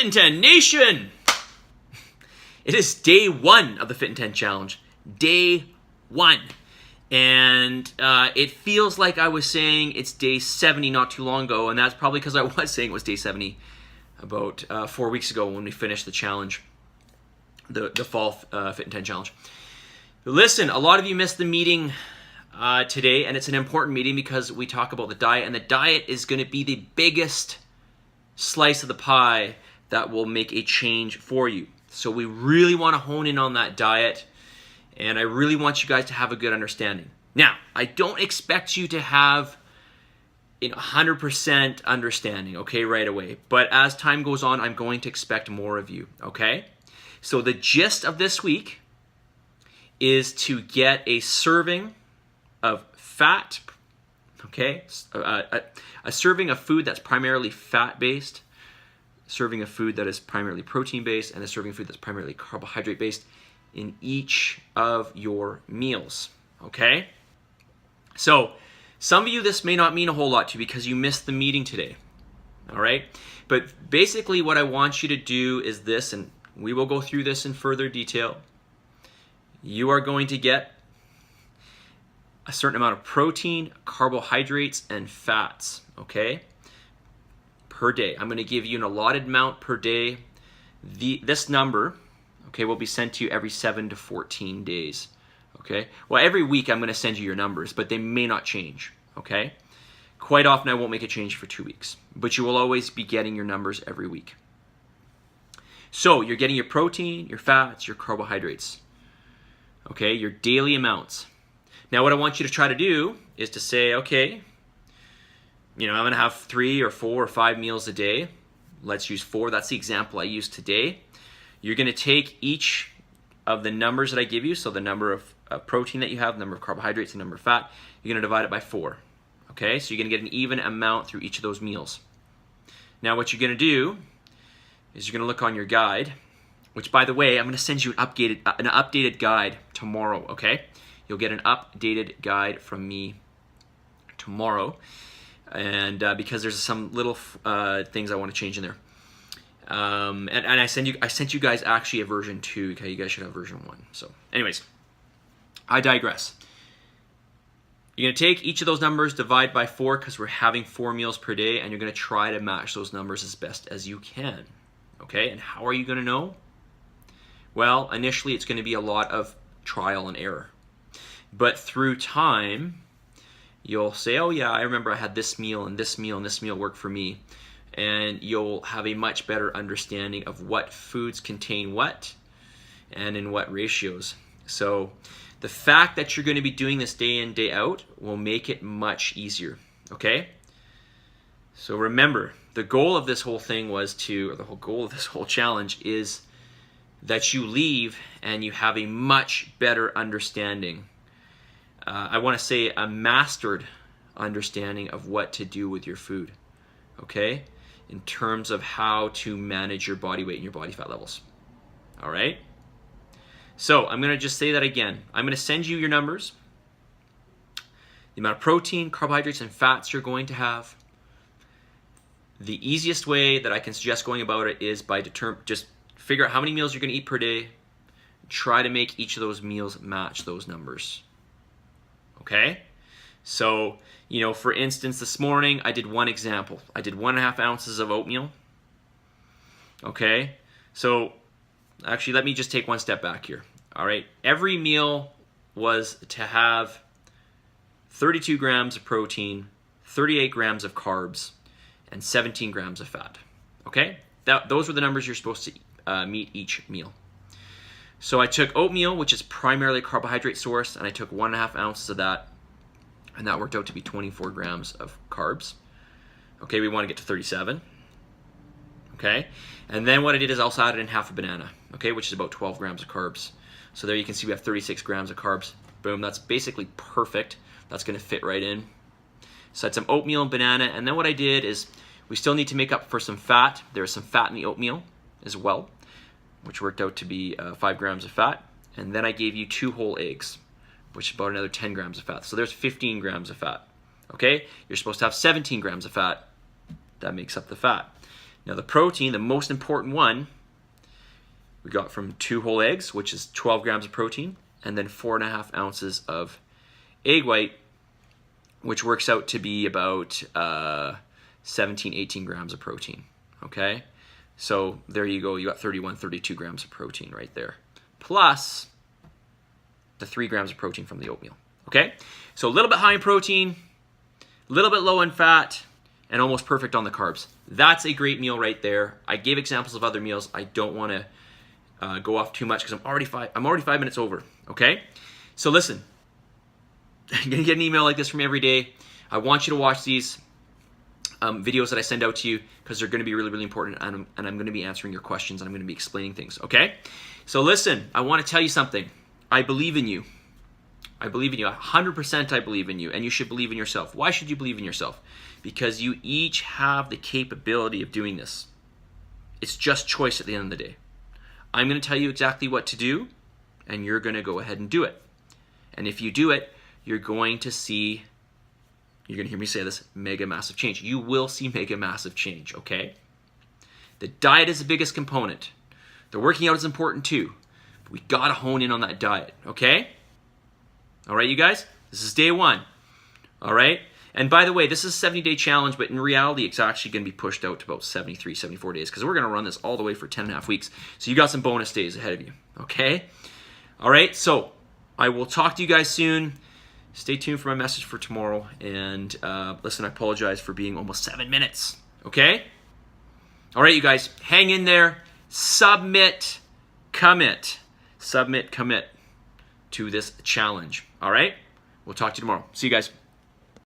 Fit in 10 Nation! It is day 1 of the Fit in 10 Challenge. Day 1. And it feels like I was saying it's day 70 not too long ago, and that's probably because I was saying it was day 70 about 4 weeks ago when we finished the challenge, the fall Fit in 10 Challenge. Listen, a lot of you missed the meeting today, and it's an important meeting because we talk about the diet, and the diet is going to be the biggest slice of the pie that will make a change for you. So we really want to hone in on that diet, and I really want you guys to have a good understanding. Now, I don't expect you to have 100% understanding, okay, right away. But as time goes on, I'm going to expect more of you, okay? So the gist of this week is to get a serving of fat, okay? A serving of food that's primarily fat-based, serving of food that is primarily protein-based, and a serving of food that's primarily carbohydrate-based in each of your meals, okay? So some of you, this may not mean a whole lot to you because you missed the meeting today, all right? But basically what I want you to do is this, and we will go through this in further detail. You are going to get a certain amount of protein, carbohydrates, and fats, okay, per day. I'm going to give you an allotted amount per day. This number, okay, will be sent to you every 7 to 14 days, okay? Well, every week I'm going to send you your numbers, but they may not change, okay? Quite often I won't make a change for 2 weeks, but you will always be getting your numbers every week. So you're getting your protein, your fats, your carbohydrates, okay, your daily amounts. Now what I want you to try to do is to say, okay, I'm going to have 3 or 4 or 5 meals a day. Let's use 4. That's the example I used today. You're going to take each of the numbers that I give you, so the number of protein that you have, the number of carbohydrates, the number of fat, you're going to divide it by 4. Okay, so you're going to get an even amount through each of those meals. Now what you're going to do is you're going to look on your guide, which, by the way, I'm going to send you an updated guide tomorrow, okay? You'll get an updated guide from me tomorrow, and because there's some little things I want to change in there. And I sent you guys actually a version 2, okay? You guys should have version 1. So anyways, I digress. You're going to take each of those numbers, divide by 4, because we're having 4 meals per day, and you're going to try to match those numbers as best as you can, okay? And how are you going to know? Well, initially it's going to be a lot of trial and error. But through time, you'll say, oh yeah, I remember I had this meal and this meal and this meal worked for me. And you'll have a much better understanding of what foods contain what and in what ratios. So the fact that you're going to be doing this day in, day out will make it much easier, okay? So remember, the goal of this whole thing the whole goal of this whole challenge is that you leave and you have a much better understanding. I want to say a mastered understanding of what to do with your food, okay? In terms of how to manage your body weight and your body fat levels, all right? So I'm going to just say that again. I'm going to send you your numbers, the amount of protein, carbohydrates, and fats you're going to have. The easiest way that I can suggest going about it is by just figure out how many meals you're going to eat per day. Try to make each of those meals match those numbers. Okay? So, for instance, this morning I did one example. I did 1.5 ounces of oatmeal. Okay? So, actually, let me just take one step back here. All right? Every meal was to have 32 grams of protein, 38 grams of carbs, and 17 grams of fat. Okay? Those were the numbers you're supposed to meet each meal. So I took oatmeal, which is primarily a carbohydrate source, and I took 1.5 ounces of that, and that worked out to be 24 grams of carbs. Okay, we want to get to 37. Okay, and then what I did is I also added in half a banana, okay, which is about 12 grams of carbs. So there you can see we have 36 grams of carbs. Boom, that's basically perfect. That's going to fit right in. So I had some oatmeal and banana, and then what I did is we still need to make up for some fat. There's some fat in the oatmeal as well, which worked out to be 5 grams of fat. And then I gave you 2 whole eggs, which is about another 10 grams of fat. So there's 15 grams of fat, okay? You're supposed to have 17 grams of fat. That makes up the fat. Now the protein, the most important one, we got from 2 whole eggs, which is 12 grams of protein, and then 4.5 ounces of egg white, which works out to be about 17, 18 grams of protein, okay? So there you go, you got 31, 32 grams of protein right there, plus the 3 grams of protein from the oatmeal, okay? So a little bit high in protein, a little bit low in fat, and almost perfect on the carbs. That's a great meal right there. I gave examples of other meals. I don't want to go off too much because I'm already 5 minutes over, okay? So listen, I'm gonna get an email like this from me every day. I want you to watch these videos that I send out to you because they're gonna be really, really important, and I'm gonna be answering your questions, and I'm gonna be explaining things, okay? So listen, I wanna tell you something. I believe in you. I believe in you, 100% I believe in you, and you should believe in yourself. Why should you believe in yourself? Because you each have the capability of doing this. It's just choice at the end of the day. I'm gonna tell you exactly what to do, and you're gonna go ahead and do it. And if you do it, you're going to see, you're going to hear me say this, mega massive change. You will see mega massive change, okay? The diet is the biggest component. The working out is important too. But we got to hone in on that diet, okay? All right, you guys? This is day 1, all right? And by the way, this is a 70-day challenge, but in reality, it's actually going to be pushed out to about 73, 74 days because we're going to run this all the way for 10.5 weeks. So you got some bonus days ahead of you, okay? All right, so I will talk to you guys soon. Stay tuned for my message for tomorrow. And listen, I apologize for being almost 7 minutes. Okay? All right, you guys, hang in there. Submit, commit. Submit, commit to this challenge. All right? We'll talk to you tomorrow. See you guys.